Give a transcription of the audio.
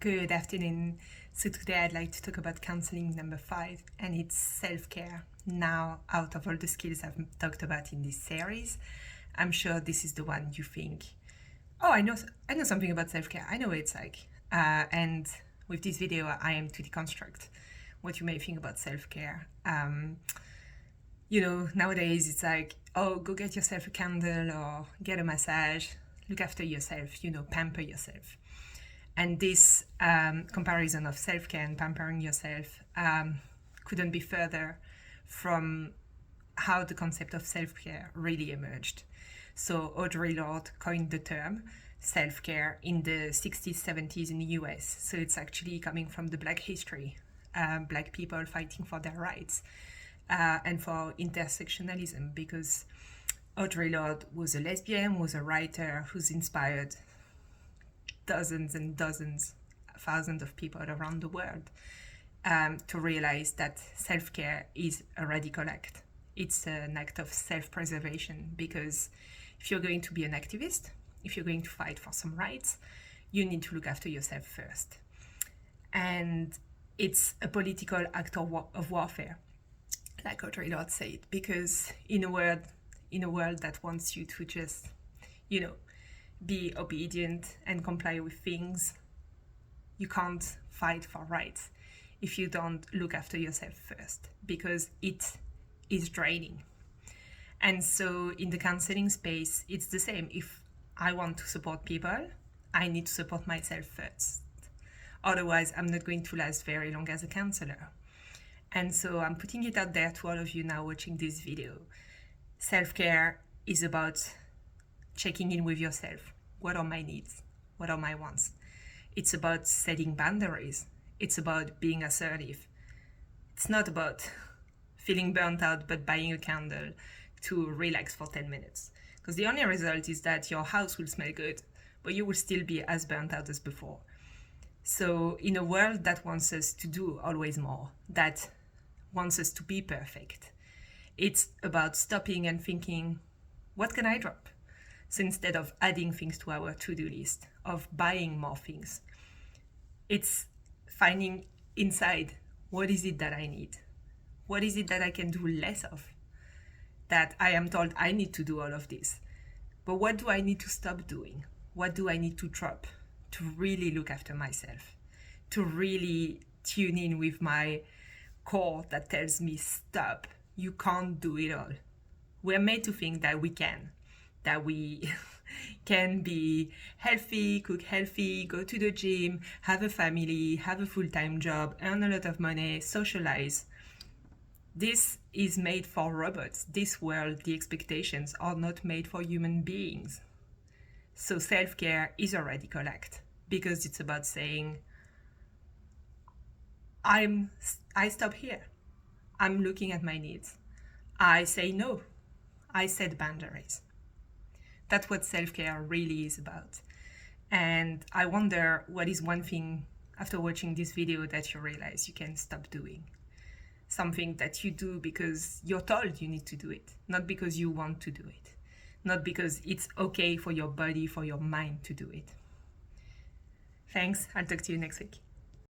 Good afternoon. So today I'd like to talk about counseling number 5, and it's self-care. Now, out of all the skills I've talked about in this series, I'm sure this is the one you think, oh, I know something about self-care. I know what it's like. And with this video, I am to deconstruct what you may think about self-care. Nowadays it's like, oh, go get yourself a candle or get a massage, look after yourself, pamper yourself. And this comparison of self-care and pampering yourself couldn't be further from how the concept of self-care really emerged. So Audre Lorde coined the term self-care in the 60s, 70s in the US. So it's actually coming from the Black history, Black people fighting for their rights and for intersectionalism, because Audre Lorde was a lesbian, was a writer who's inspired dozens and dozens, thousands of people around the world to realize that self-care is a radical act. It's an act of self-preservation, because if you're going to be an activist, if you're going to fight for some rights, you need to look after yourself first. And it's a political act of warfare, like Audre Lorde said, because in a world that wants you to just, be obedient and comply with things, you can't fight for rights if you don't look after yourself first, because it is draining. And so in the counseling space, it's the same. If I want to support people, I need to support myself first. Otherwise, I'm not going to last very long as a counselor. And so I'm putting it out there to all of you now watching this video. Self-care is about checking in with yourself. What are my needs? What are my wants? It's about setting boundaries. It's about being assertive. It's not about feeling burnt out but buying a candle to relax for 10 minutes. Because the only result is that your house will smell good, but you will still be as burnt out as before. So in a world that wants us to do always more, that wants us to be perfect, it's about stopping and thinking, what can I drop? So instead of adding things to our to-do list, of buying more things, it's finding inside, what is it that I need? What is it that I can do less of? That I am told I need to do all of this. But what do I need to stop doing? What do I need to drop to really look after myself? To really tune in with my core that tells me, stop, you can't do it all. We're made to think that we can. That we can be healthy, cook healthy, go to the gym, have a family, have a full-time job, earn a lot of money, socialize. This is made for robots. This world, the expectations are not made for human beings. So self-care is a radical act, because it's about saying, I stop here. I'm looking at my needs. I say no. I set boundaries. That's what self-care really is about. And I wonder, what is one thing after watching this video that you realize you can stop doing? Something that you do because you're told you need to do it, not because you want to do it, not because it's okay for your body, for your mind to do it. Thanks. I'll talk to you next week.